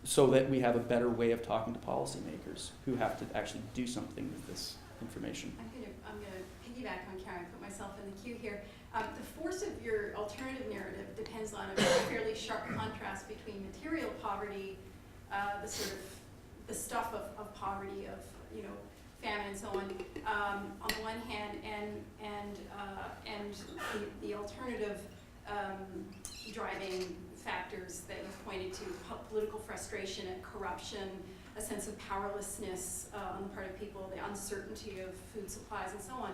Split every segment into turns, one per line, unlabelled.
so that we have a better way of talking to policymakers who have to actually do something with this information.
I'm going to piggyback on Karen, put myself in the queue here. The force of your alternative narrative depends on a fairly sharp contrast between material poverty, the sort of the stuff of poverty, of famine and so on the one hand, and the alternative driving factors that you've pointed to: political frustration and corruption, a sense of powerlessness on the part of people, the uncertainty of food supplies, and so on.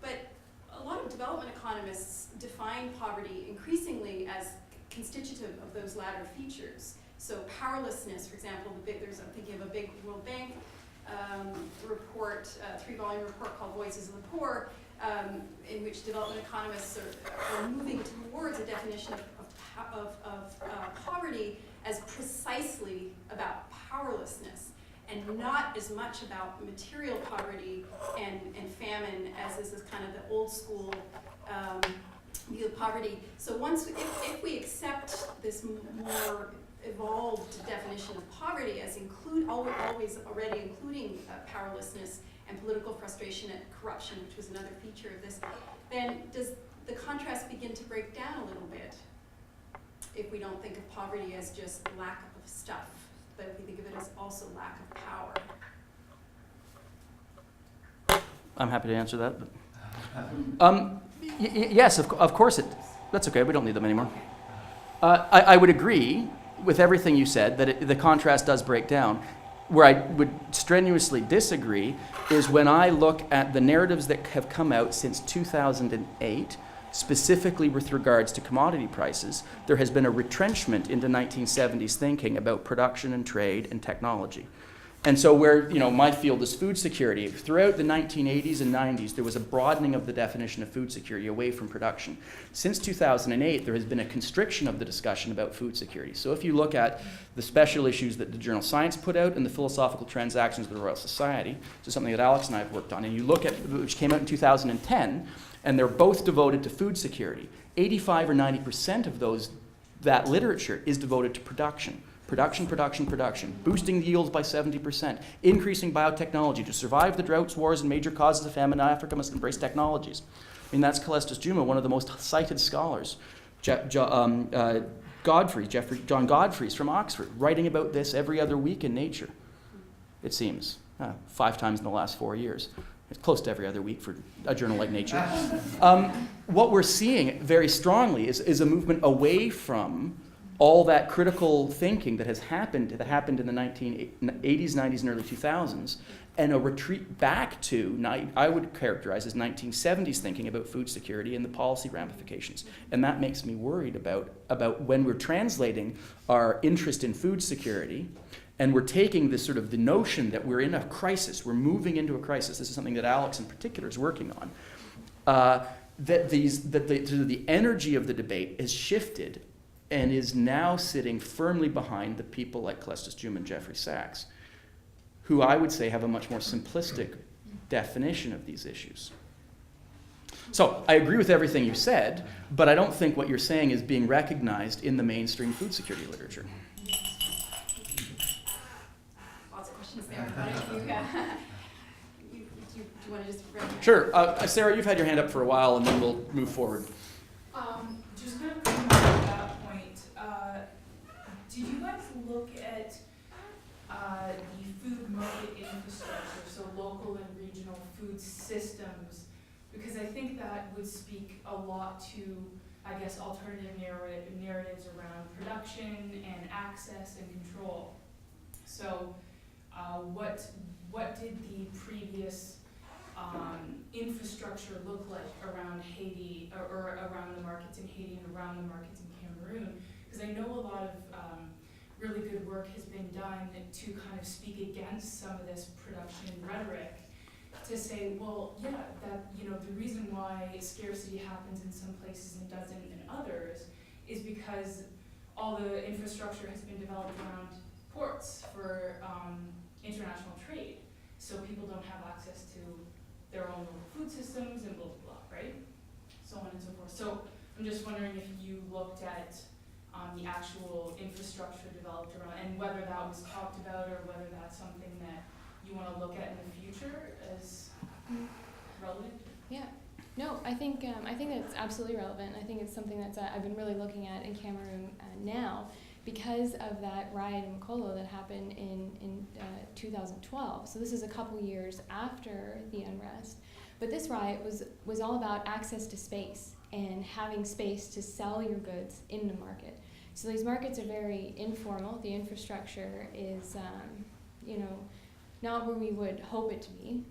But a lot of development economists define poverty increasingly as constitutive of those latter features. So powerlessness, for example, I'm thinking of a big World Bank report, 3-volume report called Voices of the Poor, in which development economists are moving towards a definition of poverty as precisely about powerlessness, and not as much about material poverty and famine as is this kind of the old school view of poverty. So if we accept this more evolved definition of poverty as always already including powerlessness and political frustration and corruption, which was another feature of this, then does the contrast begin to break down a little bit if we don't think of poverty as just lack of stuff, but if we think of it as also lack of power?
I'm happy to answer that. But yes, of course that's okay. We don't need them anymore. I would agree with everything you said, that the contrast does break down. Where I would strenuously disagree is when I look at the narratives that have come out since 2008, specifically with regards to commodity prices. There has been a retrenchment into 1970s thinking about production and trade and technology. And so where, my field is food security, throughout the 1980s and 90s, there was a broadening of the definition of food security away from production. Since 2008, there has been a constriction of the discussion about food security. So if you look at the special issues that the journal Science put out and the philosophical transactions of the Royal Society, which is something that Alex and I have worked on, and you look at, which came out in 2010, and they're both devoted to food security. 85 or 90% of that literature is devoted to production. Production, boosting the yields by 70%, increasing biotechnology. To survive the droughts, wars, and major causes of famine, Africa must embrace technologies. I mean, that's Calestis Juma, one of the most cited scholars. John Godfrey's from Oxford, writing about this every other week in Nature, it seems, 5 times in the last 4 years. It's close to every other week for a journal like Nature. What we're seeing very strongly is a movement away from all that critical thinking that happened in the 1980s, 90s, and early 2000s, and a retreat back to, I would characterize as 1970s thinking about food security and the policy ramifications. And that makes me worried about when we're translating our interest in food security, and we're taking this sort of the notion that we're in a crisis, we're moving into a crisis. This is something that Alex in particular is working on. That the energy of the debate has shifted and is now sitting firmly behind the people like Calestis Juma and Jeffrey Sachs, who I would say have a much more simplistic definition of these issues. So I agree with everything you said, but I don't think what you're saying is being recognized in the mainstream food security literature.
Lots of questions there. Why don't do you want to just...
Sure. Sarah, you've had your hand up for a while, and then we'll move forward.
Just kind of coming back to that point, did you guys look at the food market infrastructure, so local and regional food systems? Because I think that would speak a lot to, I guess, alternative narratives around production and access and control. So what did the previous infrastructure look like around Haiti, or around the markets in Haiti and around the markets in Cameroon? Because I know a lot of really good work has been done to kind of speak against some of this production rhetoric, to say, well, yeah, that, the reason why scarcity happens in some places and doesn't in others is because all the infrastructure has been developed around ports for international trade. So people don't have access to their own local food systems and blah, blah, blah, right? So on and so forth. So I'm just wondering if you looked at the actual infrastructure developed around, and whether that was talked about or whether that's something that you want to look at in the future as relevant?
Yeah. No, I think that's absolutely relevant. I think it's something that I've been really looking at in Cameroon now because of that riot in Makolo that happened in 2012. So this is a couple years after the unrest. But this riot was all about access to space and having space to sell your goods in the market. So these markets are very informal. The infrastructure is, not where we would hope it to be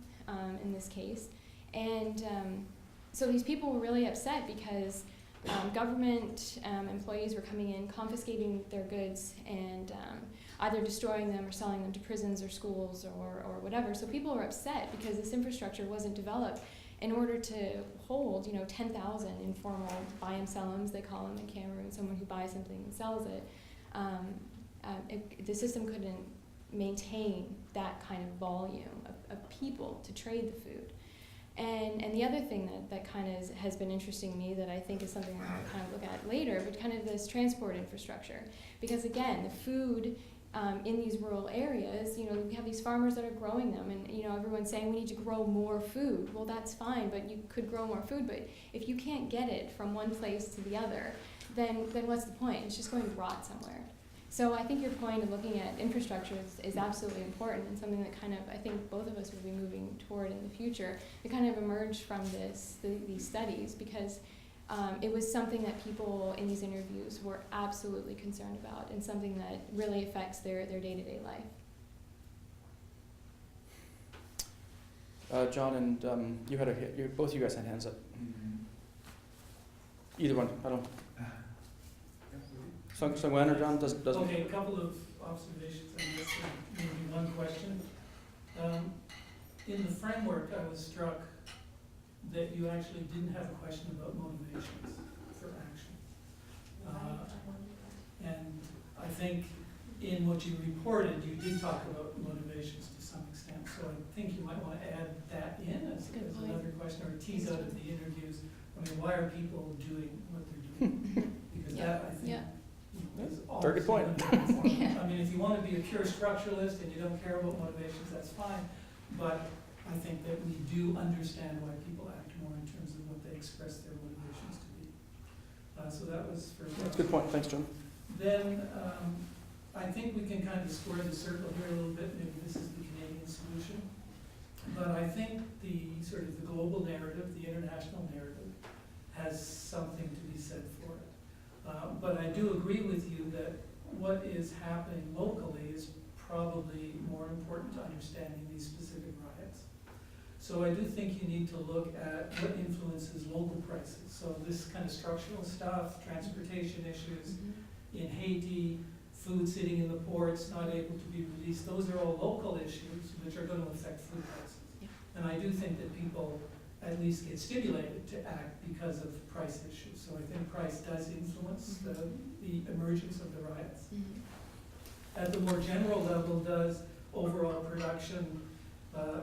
in this case. And so these people were really upset because government employees were coming in, confiscating their goods, and either destroying them or selling them to prisons or schools or whatever. So people were upset because this infrastructure wasn't developed in order to hold, 10,000 informal buy-and-sell-ems, they call them in Cameroon, someone who buys something and sells it. The system couldn't maintain that kind of volume of people to trade the food. And the other thing that kind of has been interesting to me that I think is something that I'll kind of look at later, but kind of this transport infrastructure. Because again, the food in these rural areas, we have these farmers that are growing them, and everyone's saying we need to grow more food. Well, that's fine, but you could grow more food, but if you can't get it from one place to the other, then what's the point? It's just going to rot somewhere. So I think your point of looking at infrastructure is absolutely important, and something that kind of, I think both of us will be moving toward in the future. It kind of emerged from these studies because it was something that people in these interviews were absolutely concerned about, and something that really affects their day-to-day life.
John and both of you guys had hands up. Either one, I don't. Sungwen or John doesn't.
Okay, a couple of observations, I guess, and maybe one question. In the framework, I was struck that you actually didn't have a question about motivations for action. And I think in what you reported, you did talk about motivations to some extent, so I think you might want to add that in as another question, or tease out of the interviews. I mean, why are people doing what they're doing? Because that, I think, is
very good point.
I mean, if you want to be a pure structuralist and you don't care about motivations, that's fine. But I think that we do understand why people act more in terms of what they express their motivations to be. So that was for.
That's a good point. Thanks, John.
Then I think we can kind of square the circle here a little bit. Maybe this is the Canadian solution. But I think the sort of the global narrative, the international narrative, has something to be said for it. But I do agree with you that what is happening locally is probably more important to understanding these specific riots. So I do think you need to look at what influences local prices. So this kind of structural stuff, transportation issues in Haiti, food sitting in the ports, not able to be released, those are all local issues which are going to affect food prices.
Yeah.
And I do think that people at least get stimulated to act because of price issues. So I think price does influence the emergence of the riots. At the more general level, does overall production,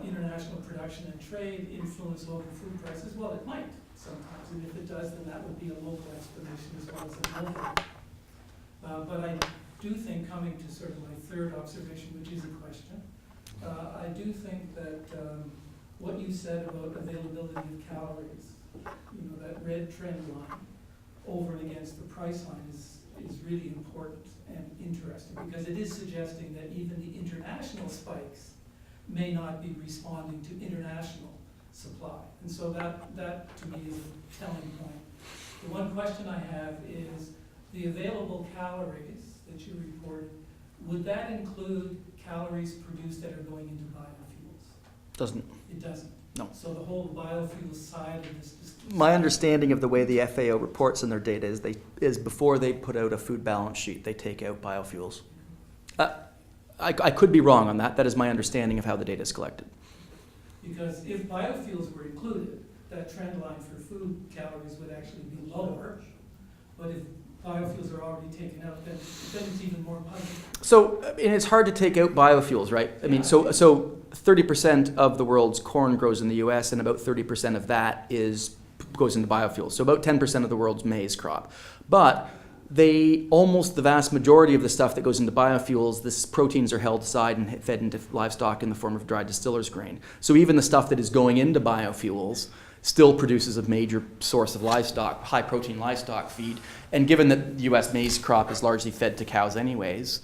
international production and trade influence local food prices? Well, it might sometimes, and if it does, then that would be a local explanation as well as a global. But I do think, coming to sort of my third observation, which is a question, I do think that what you said about availability of calories, that red trend line over and against the price line is really important and interesting, because it is suggesting that even the international spikes may not be responding to international supply. And so that to me is a telling point. The one question I have is the available calories that you reported, would that include calories produced that are going into biofuels?
Doesn't.
It doesn't?
No.
So the whole biofuel side of this.
My understanding of the way the FAO reports in their data is before they put out a food balance sheet, they take out biofuels. I could be wrong on that. That is my understanding of how the data is collected.
Because if biofuels were included, that trend line for food calories would actually be lower. But if biofuels are already taken out, then it's even more puzzling.
So, and it's hard to take out biofuels, right? I mean, so 30% of the world's corn grows in the U.S., and about 30% of that goes into biofuels. So about 10% of the world's maize crop. But almost the vast majority of the stuff that goes into biofuels, this proteins are held aside and fed into livestock in the form of dried distiller's grain. So even the stuff that is going into biofuels still produces a major source of livestock, high protein livestock feed. And given that the U.S. maize crop is largely fed to cows anyways,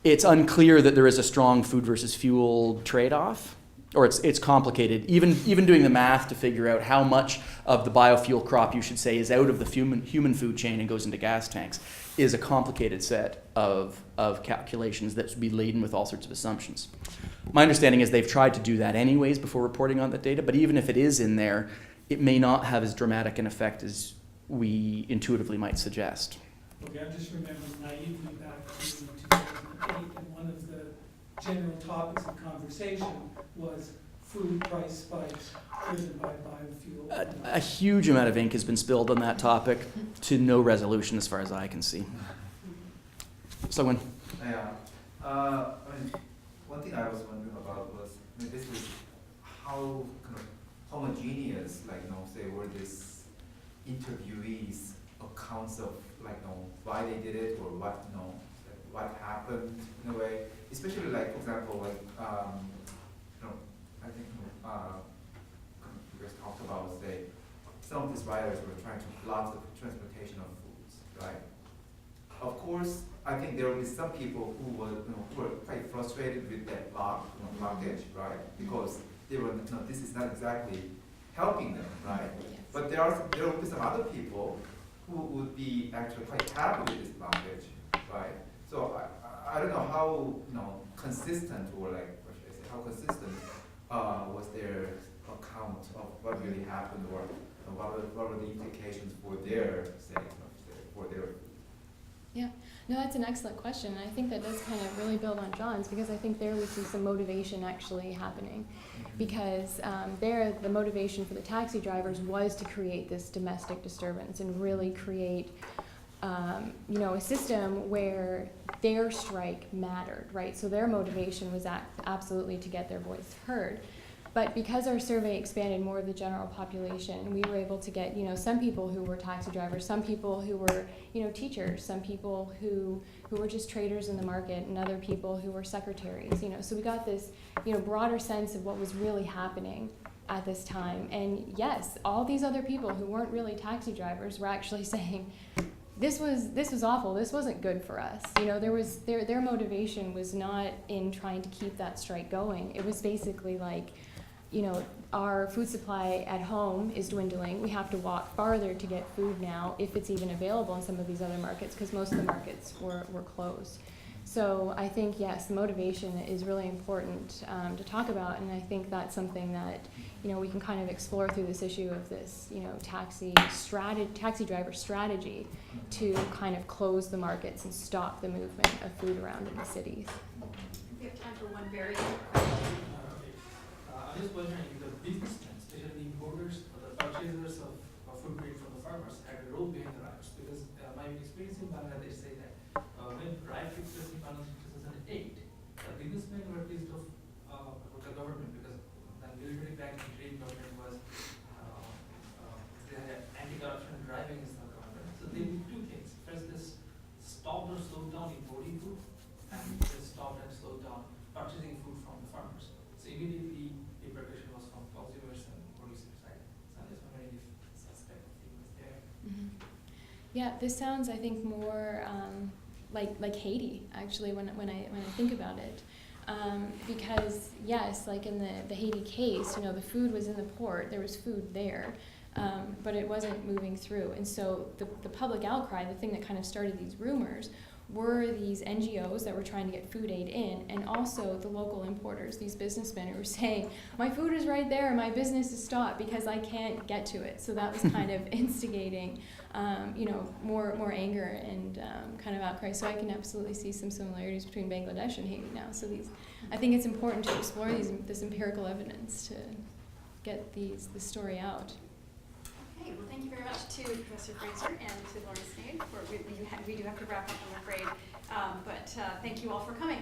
it's unclear that there is a strong food versus fuel trade-off, or it's complicated. Even doing the math to figure out how much of the biofuel crop you should say is out of the human food chain and goes into gas tanks is a complicated set of calculations that should be laden with all sorts of assumptions. My understanding is they've tried to do that anyways before reporting on that data, but even if it is in there, it may not have as dramatic an effect as we intuitively might suggest.
Okay, I'm just remembering naively back to 2008, and one of the general topics of conversation was food price spikes driven by biofuel.
A huge amount of ink has been spilled on that topic to no resolution as far as I can see. Someone?
Yeah. I mean, one thing I was wondering about was, I mean, this is how kind of homogeneous, like, say, were these interviewees' accounts of, like, why they did it or what, like, what happened in a way, especially, like, for example, like, I think, you guys talked about, say, some of these writers were trying to block the transportation of foods, right? Of course, I think there will be some people who were quite frustrated with that blockage, right? Because they were, this is not exactly helping them, right? But there will be some other people who would be actually quite happy with this blockage, right? So I don't know how consistent, or like, what should I say, how consistent was their account of what really happened, or what were the implications for their sake, for their.
Yeah, no, that's an excellent question. And I think that does kind of really build on John's, because I think there we see some motivation actually happening. Because there, the motivation for the taxi drivers was to create this domestic disturbance and really create, a system where their strike mattered, right? So their motivation was absolutely to get their voice heard. But because our survey expanded more of the general population, we were able to get, some people who were taxi drivers, some people who were, teachers, some people who were just traders in the market, and other people who were secretaries, So we got this, broader sense of what was really happening at this time. And yes, all these other people who weren't really taxi drivers were actually saying, this was awful. This wasn't good for us. Their motivation was not in trying to keep that strike going. It was basically like, our food supply at home is dwindling. We have to walk farther to get food now, if it's even available in some of these other markets, because most of the markets were closed. So I think, yes, motivation is really important to talk about, and I think that's something that we can kind of explore through this issue of this taxi driver strategy to kind of close the markets and stop the movement of food around in the cities.
We have time for one very quick question.
I'm just wondering if the businessmen, especially the importers or the purchasers of food grain from the farmers, had a role behind the riots. Because my experience in Bangladesh say that when riot took place in Bangladesh in 2008, the businessmen were pissed off with the government, because the military backed trade government was they had anti-corruption driving in the government. So they did two things. First, they stopped or slowed down importing food, and they stopped and slowed down purchasing food from the farmers. So immediately repercussion was from consumers and producers side. So I'm just wondering if such type of thing was there.
Mm-hmm. Yeah, this sounds, I think, more like Haiti, actually, when I think about it. Because yes, like in the Haiti case, the food was in the port, there was food there, but it wasn't moving through. And so the public outcry, the thing that kind of started these rumors, were these NGOs that were trying to get food aid in, and also the local importers, these businessmen who were saying, my food is right there, my business is stopped because I can't get to it. So that was kind of instigating, more anger and kind of outcry. So I can absolutely see some similarities between Bangladesh and Haiti now. So I think it's important to explore this empirical evidence to get the story out.
Okay, well, thank you very much to Professor Fraser and to Lauren Sneyd. We do have to wrap up, I'm afraid. But thank you all for coming.